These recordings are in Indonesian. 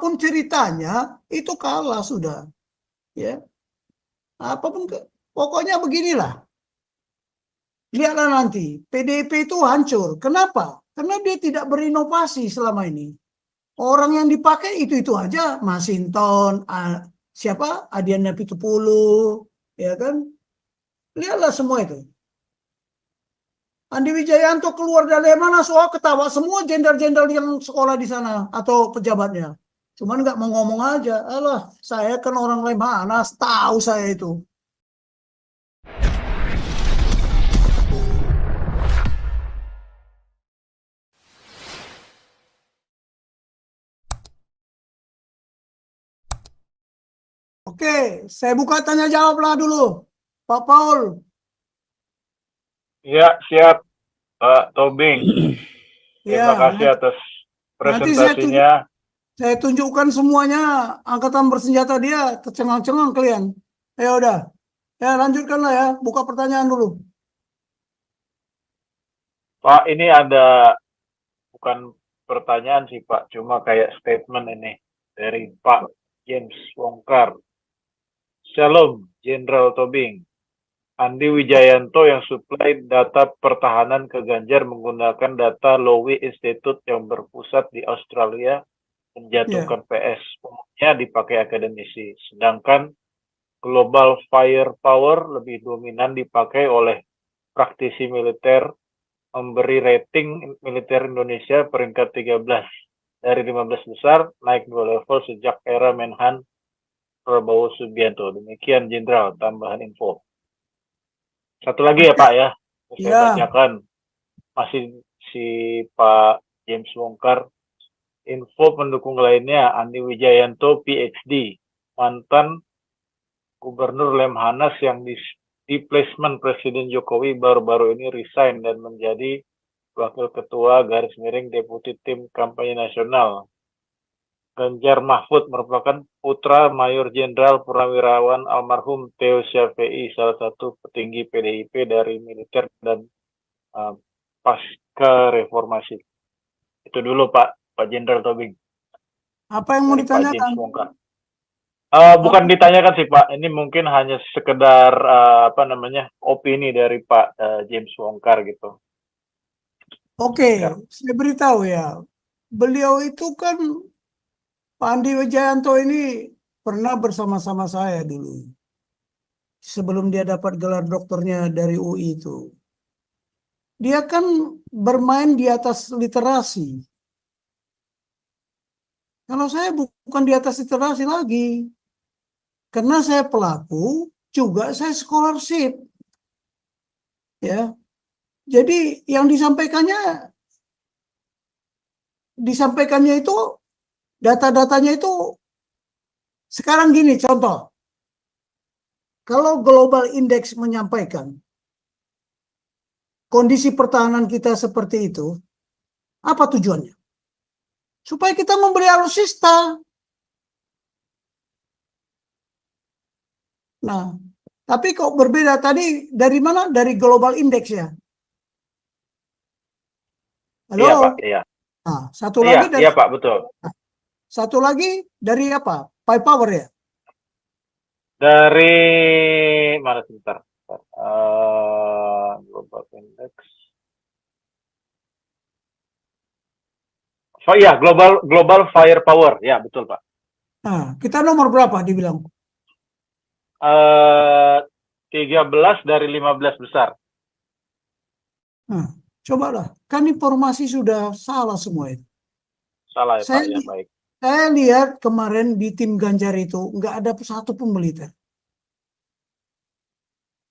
apapun ceritanya itu kalah sudah. Ya, apapun pokoknya beginilah. Lihatlah nanti, PDIP itu hancur. Kenapa? Karena dia tidak berinovasi selama ini. Orang yang dipakai itu aja, Masinton, siapa? Adiana Pitupulu, ya kan? Lihatlah semua itu. Andi Wijayanto keluar dari mana soal ketawa semua jenderal-jenderal yang sekolah di sana atau pejabatnya. Cuman nggak mau ngomong aja. Alah, saya kan orang Lemhanas, tahu saya itu. Oke, saya buka tanya jawablah dulu. Pak Paul. Ya, siap, Pak Tobing. Terima Ya, kasih atas nanti presentasinya. saya tunjukkan semuanya angkatan bersenjata dia tercengang-cengang kalian. Ya udah. Ya lanjutkanlah ya, buka pertanyaan dulu. Pak, ini ada bukan pertanyaan sih, Pak, cuma kayak statement ini dari Pak James Wongkar. Shalom, Jenderal Tobing. Andi Wijayanto yang supply data pertahanan ke Ganjar menggunakan data Lowy Institute yang berpusat di Australia menjatuhkan PS. Umumnya dipakai akademisi, sedangkan Global Firepower lebih dominan dipakai oleh praktisi militer, memberi rating militer Indonesia peringkat 13 dari 15 besar, naik 2 level sejak era Menhan Prabowo Subianto. Demikian Jenderal, tambahan info. Satu lagi ya Pak ya, saya bacakan masih si Pak James Wongkar. Info pendukung lainnya, Andi Wijayanto PhD, mantan Gubernur Lemhanas yang di placement Presiden Jokowi baru-baru ini resign dan menjadi Wakil Ketua garis miring Deputi Tim Kampanye Nasional. Ganjar Mahfud merupakan putra Mayor Jenderal Purnawirawan almarhum Theo Syafiei, salah satu petinggi PDIP dari militer dan pasca reformasi. Itu dulu Pak Jenderal Tobing. Apa yang mau ditanyakan? Bukan ditanyakan sih Pak, ini mungkin hanya sekedar opini dari Pak James Wongkar gitu. Oke, saya beritahu ya, beliau itu kan Pak Andi Wijayanto ini pernah bersama-sama saya dulu. Sebelum dia dapat gelar doktornya dari UI itu. Dia kan bermain di atas literasi. Kalau saya bukan di atas literasi lagi. Karena saya pelaku, juga saya scholarship. Ya. Jadi yang disampaikannya itu data-datanya itu sekarang gini contoh. Kalau Global Index menyampaikan kondisi pertahanan kita seperti itu, apa tujuannya? Supaya kita membeli alutsista. Nah, tapi kok berbeda tadi dari mana? Dari Global Index ya? Halo? Iya Pak, iya. Nah, satu lagi dari iya Pak, betul. Satu lagi dari apa? Firepower ya? Dari mana sebentar? Global Index. Oh iya, Global Firepower. Ya, betul, Pak. Nah, kita nomor berapa dibilang? 13 dari 15 besar. Nah, cobalah. Kan informasi sudah salah semua itu. Salah ya, Pak, ya, baik. Saya lihat kemarin di tim Ganjar itu nggak ada satu pun militer.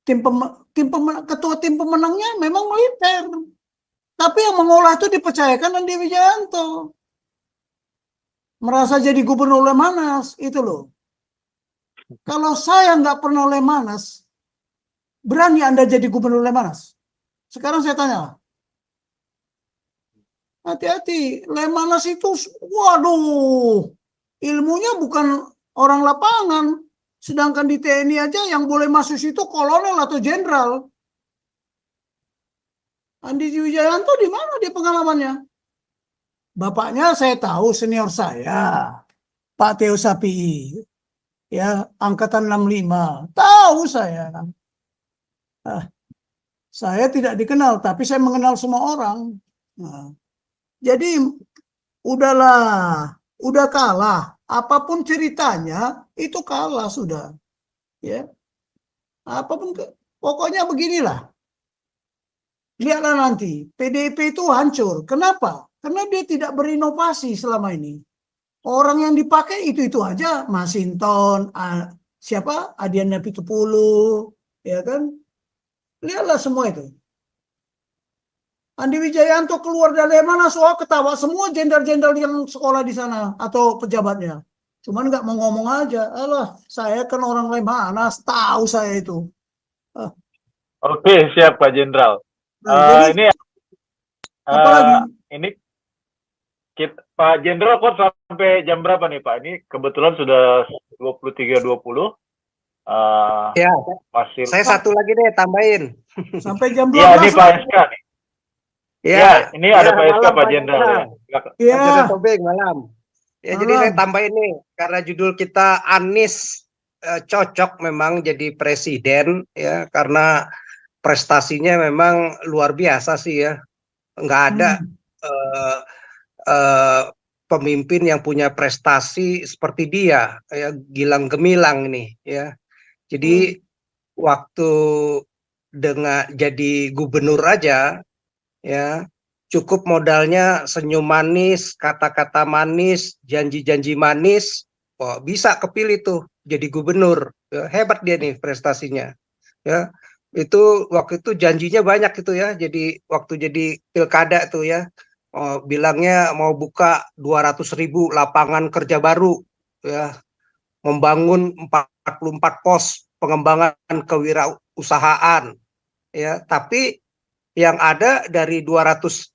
Ketua tim pemenangnya memang militer. Tapi yang mengolah itu dipercayakan Andi Wijayanto. Merasa jadi gubernur Lemhanas, itu loh. Kalau saya nggak pernah Lemhanas, berani Anda jadi gubernur Lemhanas? Sekarang saya tanya. Hati-hati, Lemhanas itu, waduh, ilmunya bukan orang lapangan. Sedangkan di TNI aja yang boleh masuk situ kolonel atau jenderal. Andi Wijayanto di mana dia pengalamannya? Bapaknya saya tahu senior saya. Pak Teo Sapii, ya angkatan 65. Tahu saya. Ah, saya tidak dikenal, tapi saya mengenal semua orang. Nah, jadi udahlah, udah kalah. Apapun ceritanya itu kalah sudah. Ya, apapun pokoknya beginilah. Lihatlah nanti, PDIP itu hancur. Kenapa? Karena dia tidak berinovasi selama ini. Orang yang dipakai itu aja, Masinton, siapa, Adiana Pitupulu, ya kan? Lihatlah semua itu. Andi Wijayanto keluar dari mana, soal ketawa semua jenderal-jenderal yang sekolah di sana atau pejabatnya. Cuman nggak mau ngomong aja. Alah, saya kan orang Lemhanas, tahu saya itu. Ah, Oke, siap Pak Jenderal. nah, jadi Ini apalagi ini Pak Jenderal kok sampai jam berapa nih Pak? Ini kebetulan sudah 23.20. Ya, Masih. saya satu lagi deh tambahin. sampai jam Iya, 12 ini Pak SK nih. Ya, Ya, ini ada Pak SK malam, Pak Jenderal ya. Pak ya, Jenderal Tobing malam. Ya, jadi saya malam. tambahin nih karena judul kita Anies cocok memang jadi presiden ya karena prestasinya memang luar biasa sih ya. Nggak ada eh, eh, pemimpin yang punya prestasi seperti dia ya, gilang gemilang nih ya. Jadi waktu dengan jadi gubernur aja ya cukup modalnya senyum manis, kata-kata manis, janji-janji manis, oh, bisa kepilih tuh jadi gubernur. Ya, hebat dia nih prestasinya. Ya, itu waktu itu janjinya banyak itu ya. Jadi waktu jadi pilkada tuh ya, oh, bilangnya mau buka 200.000 lapangan kerja baru, ya, membangun 44 pos pengembangan kewirausahaan, ya. Tapi yang ada dari 200.000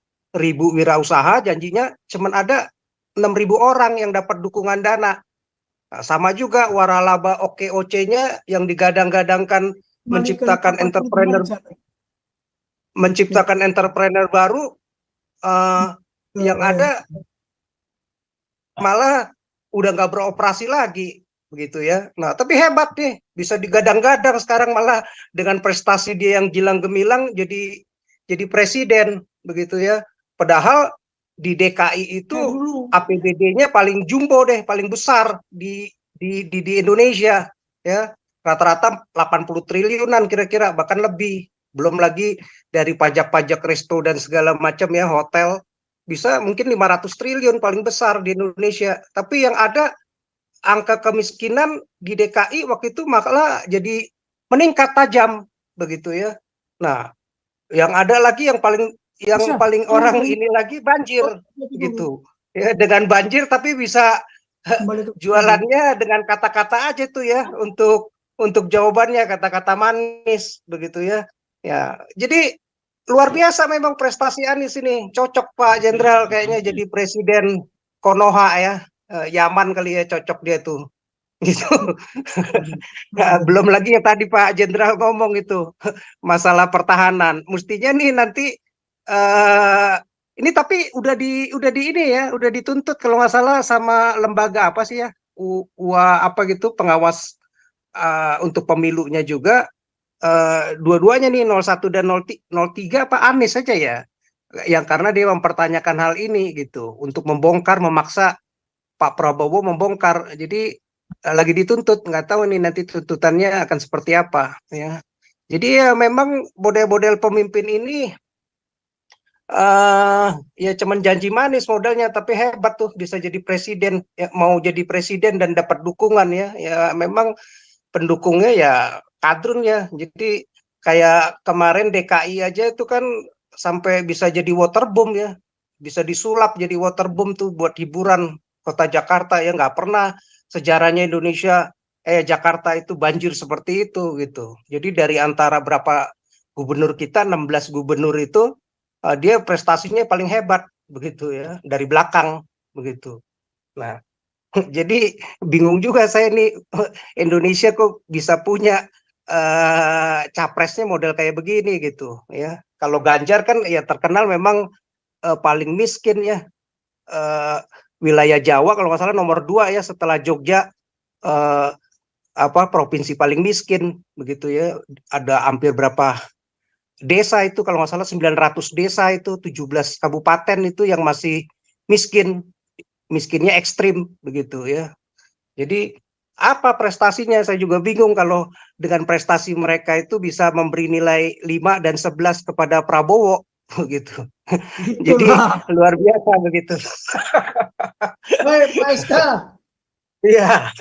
wirausaha janjinya cuma ada 6.000 orang yang dapat dukungan dana. Nah, sama juga waralaba OKOC-nya yang digadang-gadangkan menciptakan entrepreneur baru, yang ada malah udah nggak beroperasi lagi begitu ya. Nah, tapi hebat nih, bisa digadang-gadang sekarang malah dengan prestasi dia yang gilang gemilang jadi presiden begitu ya. Padahal di DKI itu APBD-nya paling jumbo deh, paling besar di Indonesia ya. Rata-rata 80 triliunan kira-kira, bahkan lebih. Belum lagi dari pajak-pajak resto dan segala macam ya, hotel bisa mungkin 500 triliun paling besar di Indonesia. Tapi yang ada angka kemiskinan di DKI waktu itu malah jadi meningkat tajam begitu ya. Nah, yang ada lagi yang paling orang ini lagi banjir gitu. Ya, dengan banjir tapi bisa jualannya dengan kata-kata aja tuh ya untuk jawabannya kata-kata manis begitu ya. Ya, jadi luar biasa memang prestasi Anies ini. Cocok Pak Jenderal kayaknya jadi presiden Konoha ya. Yaman kali ya cocok dia tuh. Gitu. Nah, belum lagi yang tadi Pak Jenderal ngomong itu masalah pertahanan. Mestinya nih nanti ini tapi udah di ini ya, udah dituntut kalau nggak salah sama lembaga apa sih ya? Apa gitu pengawas untuk pemilunya juga. Dua-duanya nih 01 dan 03 Pak Anies saja ya yang karena dia mempertanyakan hal ini gitu untuk memaksa Pak Prabowo membongkar. Jadi lagi dituntut, nggak tahu nih nanti tuntutannya akan seperti apa ya. Jadi ya memang model-model pemimpin ini ya cuman janji manis modalnya, tapi hebat tuh bisa jadi presiden ya, mau jadi presiden dan dapat dukungan ya memang pendukungnya ya kadrun ya. Jadi kayak kemarin DKI aja itu kan sampai bisa jadi waterboom ya, bisa disulap jadi waterboom tuh buat hiburan kota Jakarta ya. Nggak pernah sejarahnya Indonesia Jakarta itu banjir seperti itu gitu. Jadi dari antara berapa gubernur kita 16 gubernur itu dia prestasinya paling hebat begitu ya dari belakang begitu. Nah, jadi bingung juga saya nih Indonesia kok bisa punya capresnya model kayak begini gitu ya. Kalau Ganjar kan ya terkenal memang paling miskin ya. wilayah Jawa kalau nggak salah nomor 2 ya setelah Jogja, provinsi paling miskin begitu ya. Ada hampir berapa desa itu kalau nggak salah 900 desa itu 17 kabupaten itu yang masih miskinnya ekstrim begitu ya. Jadi apa prestasinya saya juga bingung kalau dengan prestasi mereka itu bisa memberi nilai 5 dan 11 kepada Prabowo begitu. Jadi Itulah. luar biasa begitu. Baik, Pak SK, Iya,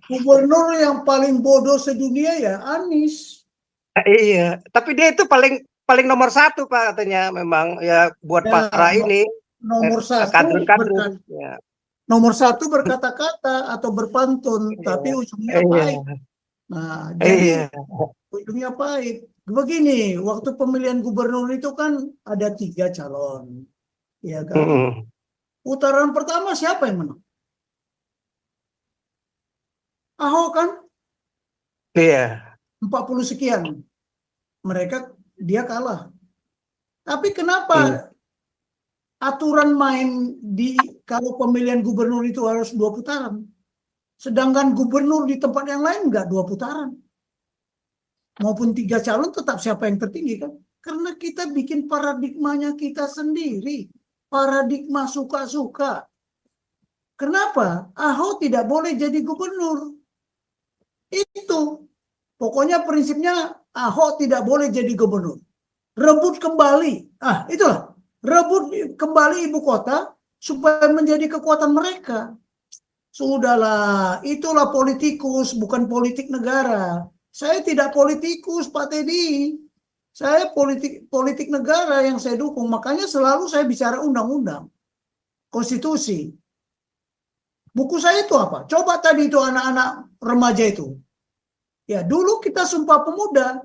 gubernur yang paling bodoh sedunia ya Anies. iya. Tapi dia itu paling paling nomor 1 Pak katanya memang ya buat Ya, para ini nomor satu kadrun-kadrun. Ya. nomor satu berkata-kata atau berpantun, tapi ujungnya Iya, pahit. Nah, jadi iya. ujungnya pahit. Begini, waktu pemilihan gubernur itu kan ada 3 calon, ya kan? Mm-mm. Putaran pertama siapa yang menang? Ahok kan, Iya. 40 sekian. Dia kalah. Tapi Mm. kenapa aturan main kalau pemilihan gubernur itu harus 2 putaran? Sedangkan gubernur di tempat yang lain enggak 2 putaran. Maupun 3 calon tetap siapa yang tertinggi kan? Karena kita bikin paradigmanya kita sendiri. Paradigma suka-suka. Kenapa? Ahok tidak boleh jadi gubernur. Itu. Pokoknya prinsipnya Ahok tidak boleh jadi gubernur. Rebut kembali. Itulah. Rebut kembali ibu kota supaya menjadi kekuatan mereka. Sudahlah, itulah politikus, bukan politik negara. Saya tidak politikus, Pak Teddy. Saya politik negara yang saya dukung. Makanya selalu saya bicara undang-undang, konstitusi. Buku saya itu apa? Coba tadi itu anak-anak remaja itu. Ya, dulu kita Sumpah Pemuda.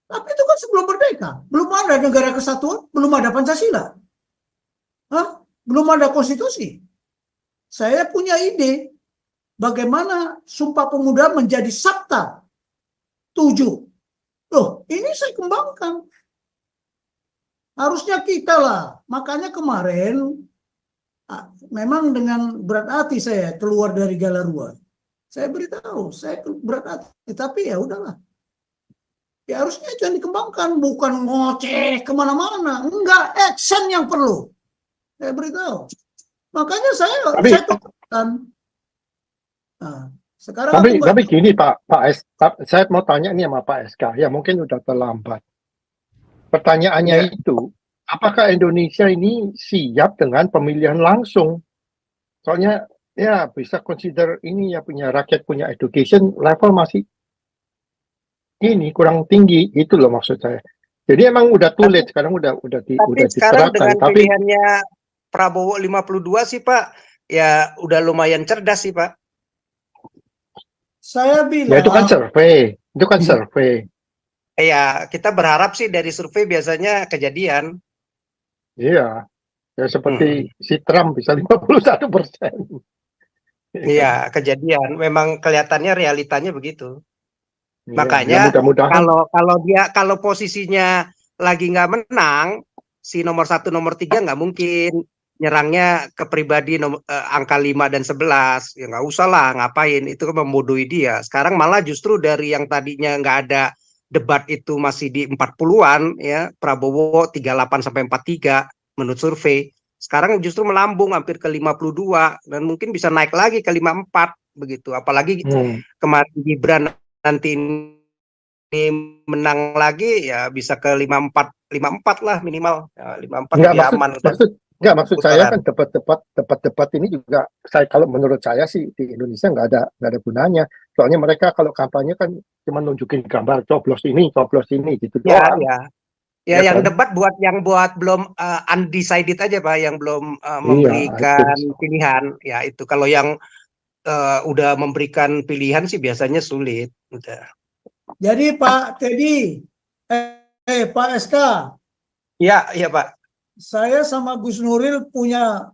Tapi itu kan sebelum merdeka. Belum ada negara kesatuan, belum ada Pancasila. Belum ada konstitusi. Saya punya ide bagaimana Sumpah Pemuda menjadi Sabta 7. Loh, ini saya kembangkan. Harusnya kita lah. Makanya kemarin memang dengan berat hati saya keluar dari Galarua. Saya beritahu, saya berat hati. Tapi ya udahlah. Ya harusnya itu yang dikembangkan. Bukan ngoceh kemana-mana. Enggak, action yang perlu. Saya beritahu. Makanya saya tunjukkan. Nah, sekarang tapi gini Pak saya mau tanya nih sama Pak SK ya, mungkin udah terlambat. Pertanyaannya Ya. itu, apakah Indonesia ini siap dengan pemilihan langsung? Soalnya ya bisa consider ini ya, punya rakyat punya education level masih ini kurang tinggi, itu loh maksud saya. Jadi emang udah too late, sekarang udah sekarang diserahkan. dengan Tapi pilihannya Prabowo 52 sih Pak, ya udah lumayan cerdas sih Pak. saya ya bilang itu kan survei, Ya kita berharap sih dari survei biasanya kejadian. Iya, ya seperti si Trump bisa 51%. Iya kejadian. Memang kelihatannya realitanya begitu. Ya, Makanya ya mudah-mudahan. kalau posisinya lagi nggak menang, si nomor 1 nomor 3 nggak mungkin nyerangnya ke pribadi angka 5 dan 11. Ya nggak usah lah, ngapain, itu kan membodohi dia. Sekarang malah justru dari yang tadinya nggak ada debat itu masih di 40-an ya, Prabowo 38 sampai 43 menurut survei. Sekarang justru melambung hampir ke 52 dan mungkin bisa naik lagi ke 54 begitu. Apalagi kemarin Gibran nanti ini menang lagi ya bisa ke 54 lah minimal. Ya, 54 lebih aman. Maksud saya kan debat ini juga, kalau menurut saya sih di Indonesia nggak ada gunanya. Soalnya mereka kalau kampanye kan cuma nunjukin gambar coblos ini gitu doang. Ya, yang kan? Debat buat belum undecided aja Pak, yang belum memberikan pilihan. Ya itu kalau yang udah memberikan pilihan sih biasanya sulit. Udah. Jadi Pak Teddy, Pak SK. Iya Pak. Saya sama Gus Nuril punya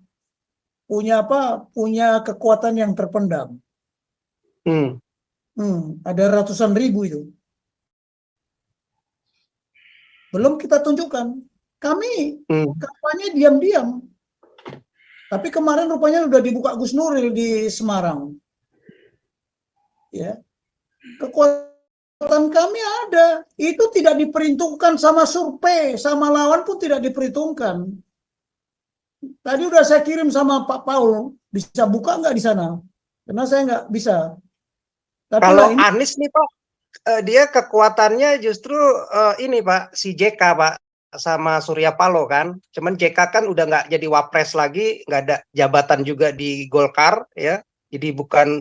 kekuatan yang terpendam. Ada ratusan ribu itu. Belum kita tunjukkan. Kami kampanye diam-diam. Tapi kemarin rupanya udah dibuka Gus Nuril di Semarang. Ya, kekuatan kami ada. Itu tidak diperhitungkan sama survei, sama lawan pun tidak diperhitungkan. Tadi udah saya kirim sama Pak Paul, bisa buka nggak di sana? Karena saya nggak bisa. Tapi Kalau lah ini Anies nih Pak, dia kekuatannya justru ini Pak, si JK Pak, sama Surya Paloh kan. Cuman JK kan udah nggak jadi wapres lagi, nggak ada jabatan juga di Golkar ya. Jadi bukan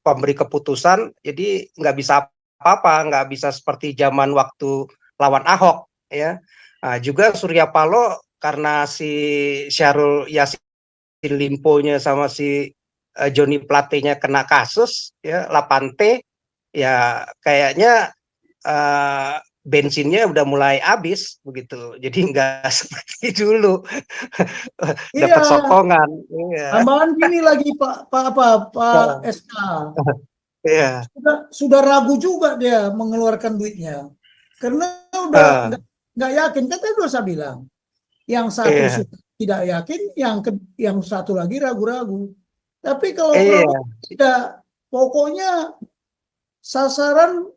pemberi keputusan, jadi nggak bisa apa-apa, nggak bisa seperti zaman waktu lawan Ahok ya. Nah, juga Surya Paloh karena si Syahrul Yassin Limpo-nya sama si Joni Plate-nya kena kasus ya 8T ya kayaknya bensinnya udah mulai habis begitu. Jadi nggak seperti dulu dapat iya, sokongan. Iya. tambahan gini lagi Pak SK. Iya. Sudah ragu juga dia mengeluarkan duitnya. Karena udah nggak yakin. Kan tadi udah saya bilang. Yang satu Iya. tidak yakin, yang satu lagi ragu-ragu. Tapi kalau Iya. Prabowo tidak, pokoknya sasaran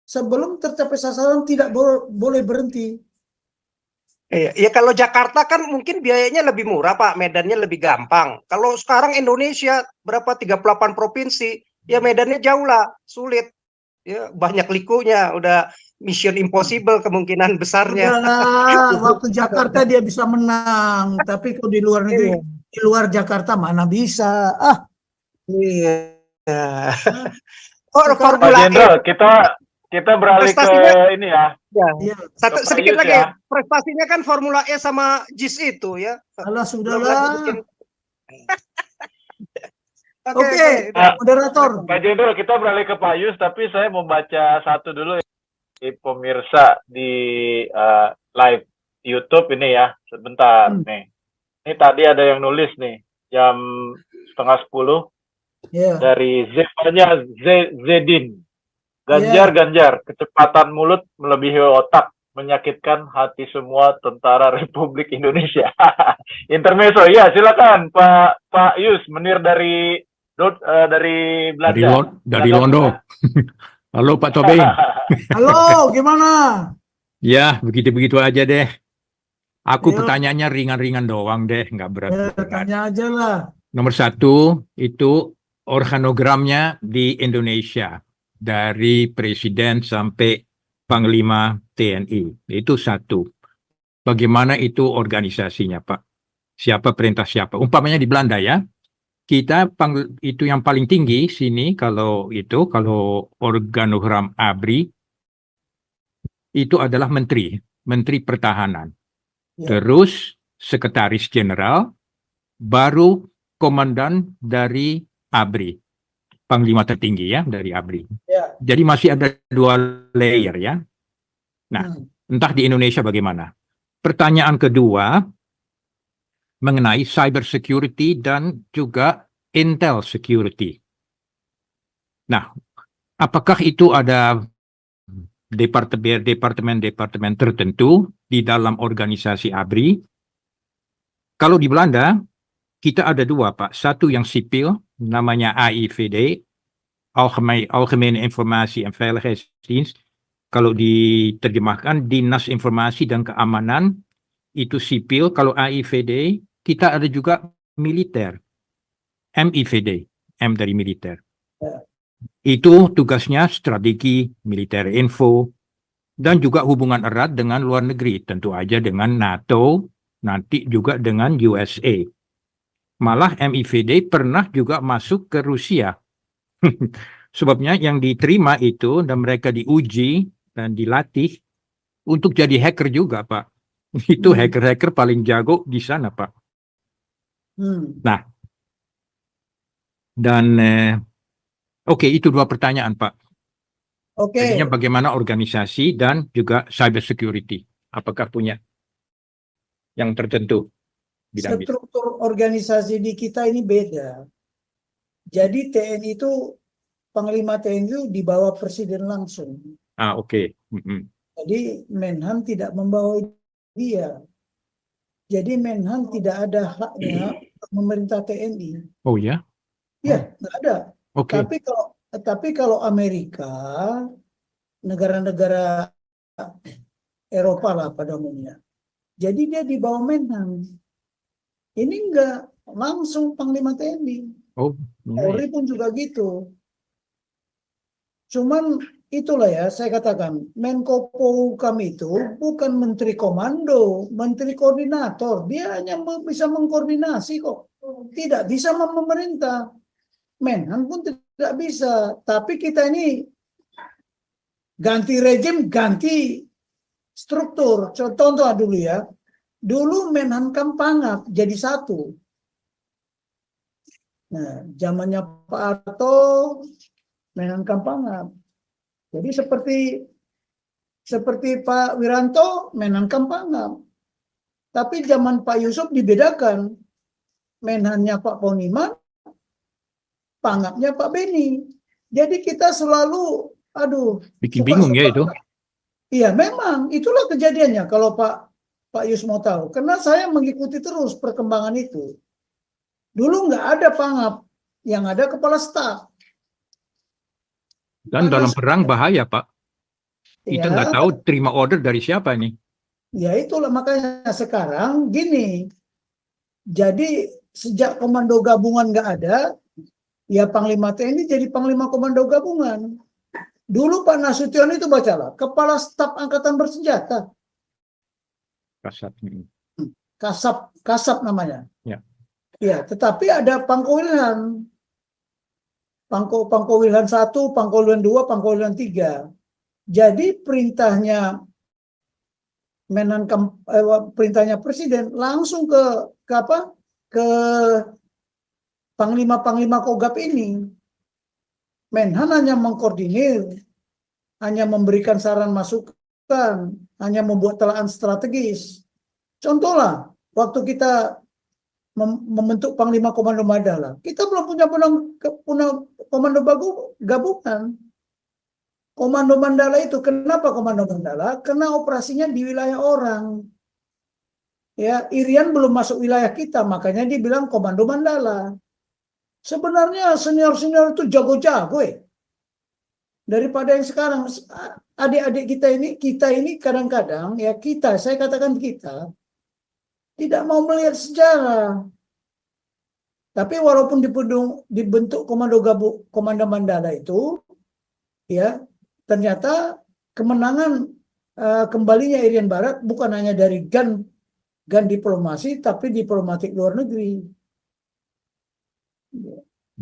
sebelum tercapai sasaran tidak boleh berhenti. Iya, ya kalau Jakarta kan mungkin biayanya lebih murah Pak, medannya lebih gampang. Kalau sekarang Indonesia berapa 38 provinsi, ya medannya jauh lah, sulit. Ya banyak likunya, udah mission impossible kemungkinan besarnya. Udahlah, waktu Jakarta dia bisa menang, tapi kalau di luar negeri, Iya. di luar Jakarta mana bisa. Ah, Iya. Oh, sekarang Pak Formula E. Jenderal, kita beralih ke Prestasinya- ini ya. Ya. iya, Satu Ke Pak sedikit Yus lagi, ya. prestasinya kan Formula E sama JIS itu ya. alah Belum lagi sudahlah. bikin. Oke, Nah, moderator. Pak Jenderal, kita beralih ke Pak Yus, tapi saya mau baca satu dulu ya, di pemirsa di live YouTube ini ya, sebentar nih. Ini tadi ada yang nulis nih, jam 9:30 Ya, dari Zevanya Zedin. Ganjar, kecepatan mulut melebihi otak, menyakitkan hati semua tentara Republik Indonesia. Intermezzo, ya silakan Pak Yus, Menir dari Belanda. Dari Londo. Halo Pak Tobing. halo, gimana? Ya, begitu-begitu aja deh. Aku Yuk. pertanyaannya ringan-ringan doang deh, nggak Ya, berat-berat. tanya aja lah. Nomor 1, itu organogramnya di Indonesia. Dari Presiden sampai Panglima TNI. Itu 1. Bagaimana itu organisasinya, Pak? Siapa perintah siapa? Umpamanya di Belanda ya. Kita itu yang paling tinggi sini kalau organogram ABRI itu adalah Menteri Pertahanan. Ya. Terus Sekretaris Jenderal, baru Komandan dari ABRI, Panglima tertinggi ya dari ABRI. Ya. Jadi masih ada 2 layer ya. Nah, entah di Indonesia bagaimana. Pertanyaan kedua mengenai cyber security dan juga intel security. Nah, apakah itu ada departemen-departemen tertentu di dalam organisasi ABRI? Kalau di Belanda, kita ada 2, Pak. Satu yang sipil, namanya AIVD, Algemene Informatie en Veiligheidsdienst. Kalau diterjemahkan, Dinas Informasi dan Keamanan, itu sipil. Kalau AIVD, kita ada juga militer. MIVD, M dari militer. Itu tugasnya strategi, militer info, dan juga hubungan erat dengan luar negeri. Tentu aja dengan NATO, nanti juga dengan USA. Malah MIVD pernah juga masuk ke Rusia. Sebabnya yang diterima itu dan mereka diuji dan dilatih untuk jadi hacker juga, Pak. Itu hacker-hacker paling jago di sana, Pak. Nah, dan oke, itu 2 pertanyaan, Pak. Oke. Jadinya bagaimana organisasi dan juga cyber security? Apakah punya yang tertentu? Struktur organisasi di kita ini beda. Jadi TNI itu, Panglima TNI itu di bawah Presiden langsung. Oke. Jadi Menhan tidak membawa dia. Jadi Menhan tidak ada haknya memerintah TNI. Oh ya, Ya, nggak ada. oke. Tapi kalau Amerika, negara-negara Eropa lah pada umumnya. Jadi dia di bawah Menhan. Ini enggak langsung Panglima TNI. Oh, Polri pun juga gitu. Cuman itulah ya, saya katakan, Menko Polhukam itu bukan menteri komando, menteri koordinator. Dia hanya bisa mengkoordinasi kok. Tidak bisa memerintah. Menhan pun tidak bisa. Tapi kita ini ganti rejim, ganti struktur. Contoh dulu ya. Dulu Menhankam Pangap jadi satu. Nah, zamannya Pak Harto, Menhankam Pangap. Jadi seperti Pak Wiranto, Menhankam Pangap. Tapi zaman Pak Yusuf dibedakan. Menhannya Pak Poniman, Pangapnya Pak Beni. Jadi kita selalu, bikin bingung ya itu. Iya, memang itulah kejadiannya kalau Pak Yus mau tahu. Karena saya mengikuti terus perkembangan itu. Dulu nggak ada Pangap, yang ada kepala staf. Dan dalam perang bahaya, Pak. Kita Ya, nggak tahu terima order dari siapa nih. ya itulah makanya sekarang gini. Jadi sejak komando gabungan nggak ada, ya Panglima TNI jadi Panglima Komando Gabungan. Dulu Pak Nasution itu bacalah, Kepala Staf Angkatan Bersenjata. Kasat. Kasap namanya. Ya. Ya, tetapi ada Pangkowilhan. Pangkowilhan 1, Pangkowilhan 2, Pangkowilhan 3. Jadi perintahnya perintahnya presiden langsung ke Panglima Kogab ini. Menhan hanya mengkoordinir, hanya memberikan saran masukan, hanya membuat telahan strategis. Contohlah, waktu kita membentuk Panglima Komando Mandala, kita belum punya komando gabungan. Komando Mandala itu, kenapa Komando Mandala? Karena operasinya di wilayah orang. Ya, Irian belum masuk wilayah kita, makanya dibilang Komando Mandala. Sebenarnya senior-senior itu jago-jago ya. Daripada yang sekarang, adik-adik kita ini kadang-kadang, ya saya katakan kita, tidak mau melihat sejarah. Tapi walaupun dibentuk Komando Mandala itu, ya ternyata kemenangan kembalinya Irian Barat bukan hanya dari GAN diplomasi, tapi diplomatik luar negeri.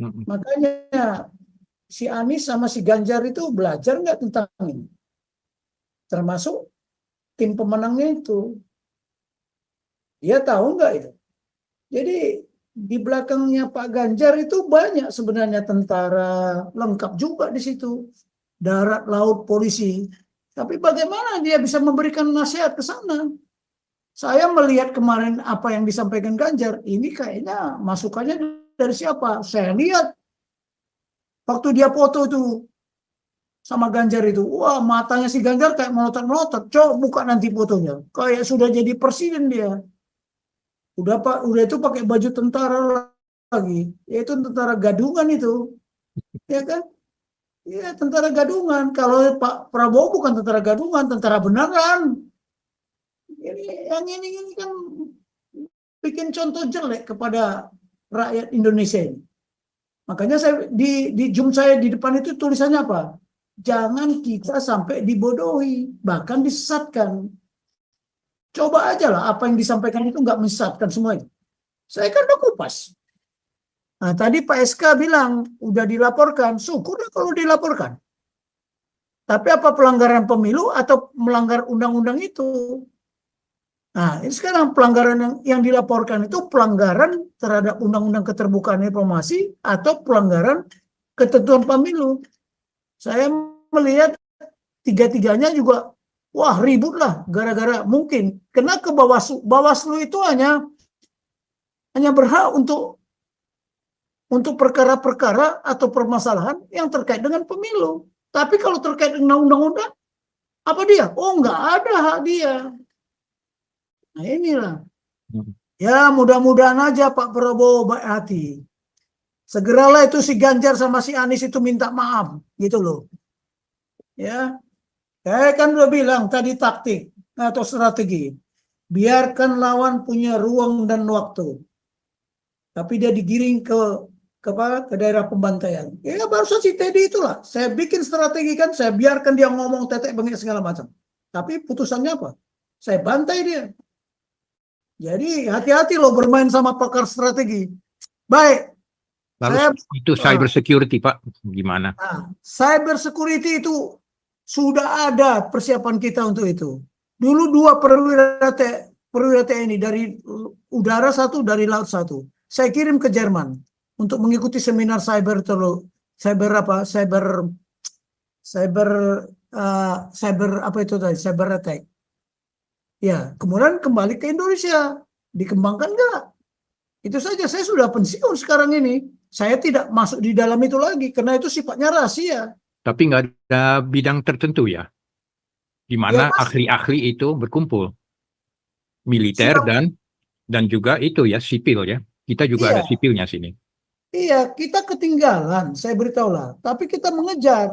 Makanya si Anies sama si Ganjar itu belajar nggak tentang ini, termasuk tim pemenangnya itu. Dia tahu nggak itu? Jadi di belakangnya Pak Ganjar itu banyak sebenarnya tentara, lengkap juga di situ. Darat, laut, polisi. Tapi bagaimana dia bisa memberikan nasihat ke sana? Saya melihat kemarin apa yang disampaikan Ganjar, ini kayaknya masukannya dari siapa? Saya lihat waktu dia foto itu sama Ganjar itu, wah matanya si Ganjar kayak melotot-melotot. Coba buka nanti fotonya, kayak sudah jadi presiden dia. Udah itu pakai baju tentara lagi, yaitu tentara gadungan itu, ya kan? Ya tentara gadungan. Kalau Pak Prabowo bukan tentara gadungan, tentara beneran. Yang ini kan bikin contoh jelek kepada rakyat Indonesia ini. Makanya saya di Zoom saya di depan itu tulisannya apa? Jangan kita sampai dibodohi, bahkan disesatkan. Coba aja lah apa yang disampaikan itu nggak menyesatkan semuanya. Saya kan udah kupas. Nah, tadi Pak SK bilang udah dilaporkan, syukurlah kalau dilaporkan. Tapi apa pelanggaran pemilu atau melanggar undang-undang itu? Nah, ini sekarang pelanggaran yang dilaporkan itu pelanggaran terhadap undang-undang keterbukaan informasi atau pelanggaran ketentuan pemilu. Saya melihat tiga-tiganya juga, wah ribut lah gara-gara mungkin. Kena ke Bawaslu itu hanya berhak untuk perkara-perkara atau permasalahan yang terkait dengan pemilu. Tapi kalau terkait dengan undang-undang, apa dia? Oh, nggak ada hak dia. Nah inilah. Ya, mudah-mudahan aja Pak Prabowo baik hati. Segeralah itu si Ganjar sama si Anies itu minta maaf, gitu loh. Ya, saya kan udah bilang tadi taktik atau strategi. Biarkan lawan punya ruang dan waktu. Tapi dia digiring ke daerah pembantaian. Ya barusan si Teddy itulah. Saya bikin strategi kan, saya biarkan dia ngomong tetek bengek segala macam. Tapi putusannya apa? Saya bantai dia. Jadi hati-hati loh bermain sama pakar strategi. Baik, Lalu saya itu cyber security, Pak, gimana? cyber security itu sudah ada persiapan kita untuk itu. Dulu 2 perwira TNI dari udara 1, dari laut 1. Saya kirim ke Jerman untuk mengikuti seminar cyber apa itu tadi, cyber attack. Ya, kemudian kembali ke Indonesia. Dikembangkan nggak? Itu saja, saya sudah pensiun sekarang ini. Saya tidak masuk di dalam itu lagi, karena itu sifatnya rahasia. Tapi nggak ada bidang tertentu ya, di Ya mana pasti. ahli-ahli itu berkumpul, militer Siap. dan juga itu ya sipil ya. Kita juga ada Iya, sipilnya sini. iya, kita ketinggalan, saya beritahulah. Tapi kita mengejar,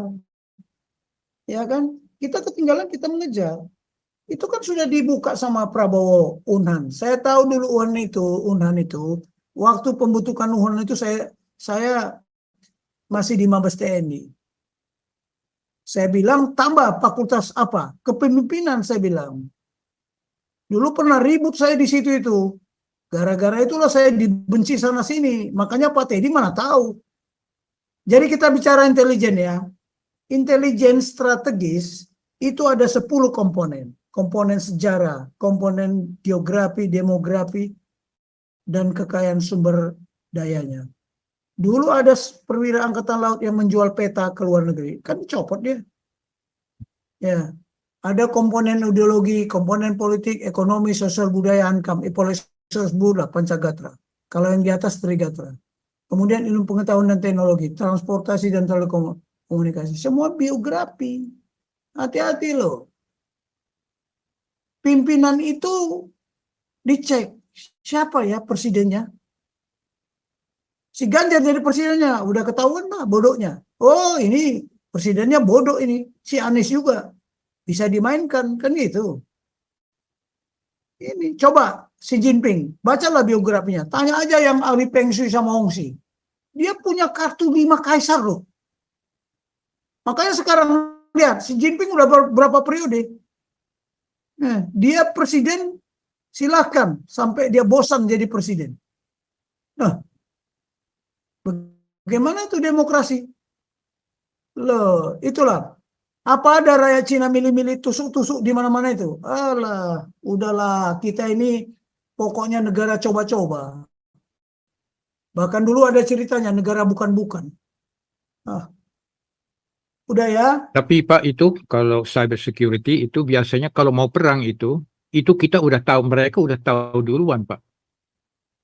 ya kan? Kita ketinggalan, kita mengejar. Itu kan sudah dibuka sama Prabowo Unhan. Saya tahu dulu Unhan itu waktu pembentukan Unhan itu saya masih di Mabes TNI. Saya bilang tambah fakultas apa? Kepemimpinan saya bilang. Dulu pernah ribut saya di situ itu. Gara-gara itulah saya dibenci sana sini. Makanya Pak Teddy mana tahu. Jadi kita bicara intelijen ya. Intelijen strategis itu ada 10 komponen. Komponen sejarah, komponen geografi, demografi, dan kekayaan sumber dayanya. Dulu ada perwira angkatan laut yang menjual peta ke luar negeri. Kan copot dia. Ya. Ada komponen ideologi, komponen politik, ekonomi, sosial budaya, ankam, Buddha, Pancagatra. Kalau yang di atas Trigatra. Kemudian ilmu pengetahuan dan teknologi, transportasi dan telekomunikasi. Semua biografi. Hati-hati loh. Pimpinan itu dicek. Siapa ya presidennya? Si Ganjar jadi presidennya. Udah ketahuan lah bodohnya. Oh ini presidennya bodoh ini. Si Anies juga. Bisa dimainkan. Kan gitu. Ini coba Xi Jinping. Bacalah biografinya. Tanya aja yang ahli Peng Shui sama Hong Xi. Dia punya kartu 5 kaisar loh. Makanya sekarang lihat, Xi Jinping udah berapa periode. Nah, dia presiden, silahkan sampai dia bosan jadi presiden. Nah, bagaimana itu demokrasi? Loh, itulah. Apa ada rakyat Cina milih-milih tusuk-tusuk di mana-mana itu? Alah, udahlah, kita ini pokoknya negara coba-coba. Bahkan dulu ada ceritanya, negara bukan-bukan. Ah, udah ya. Tapi Pak itu kalau cyber security itu biasanya kalau mau perang itu kita udah tahu, mereka udah tahu duluan Pak.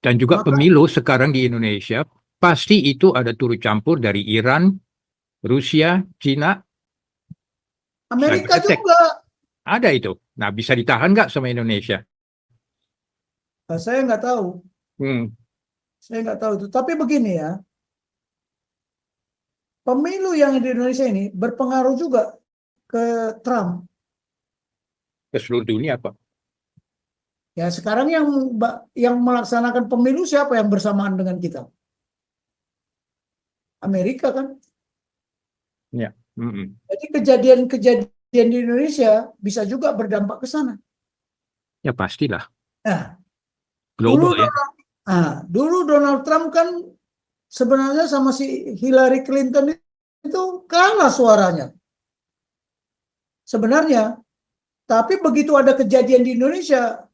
Dan juga Maka pemilu sekarang di Indonesia pasti itu ada turut campur dari Iran, Rusia, Cina, cyber Amerika attack. juga. Ada itu. Nah bisa ditahan nggak sama Indonesia? Nah, saya nggak tahu. Saya nggak tahu itu. Tapi begini ya, pemilu yang di Indonesia ini berpengaruh juga ke Trump. Ke seluruh dunia Pak. Ya sekarang yang melaksanakan pemilu siapa yang bersamaan dengan kita? Amerika kan. Ya. Jadi kejadian-kejadian di Indonesia bisa juga berdampak ke sana. Ya pastilah. Nah, Global ya. dulu Donald Trump kan sebenarnya sama si Hillary Clinton itu kalah suaranya. Sebenarnya. Tapi begitu ada kejadian di Indonesia,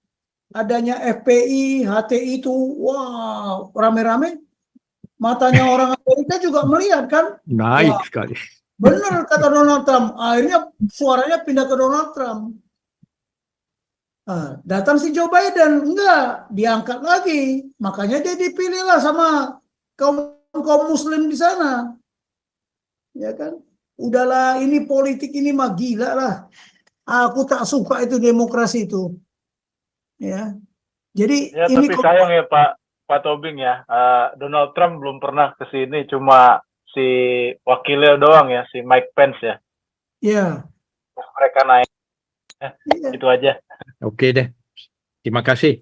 adanya FPI, HTI itu, wow, rame-rame. Matanya orang Amerika juga melihat kan. Naik Wah, sekali. benar kata Donald Trump. Akhirnya suaranya pindah ke Donald Trump. Datang si Joe Biden, enggak, diangkat lagi. Makanya dia dipilih lah sama kaum Muslim di sana. Ya kan? Udahlah, ini politik ini mah gila lah. Aku tak suka itu demokrasi itu. Ya. Jadi Ya, ini tapi sayang ya Pak Tobing ya, Donald Trump belum pernah ke sini, cuma si wakilnya doang ya, si Mike Pence ya. ya, Mereka naik, iya. itu aja. Oke deh. Terima kasih.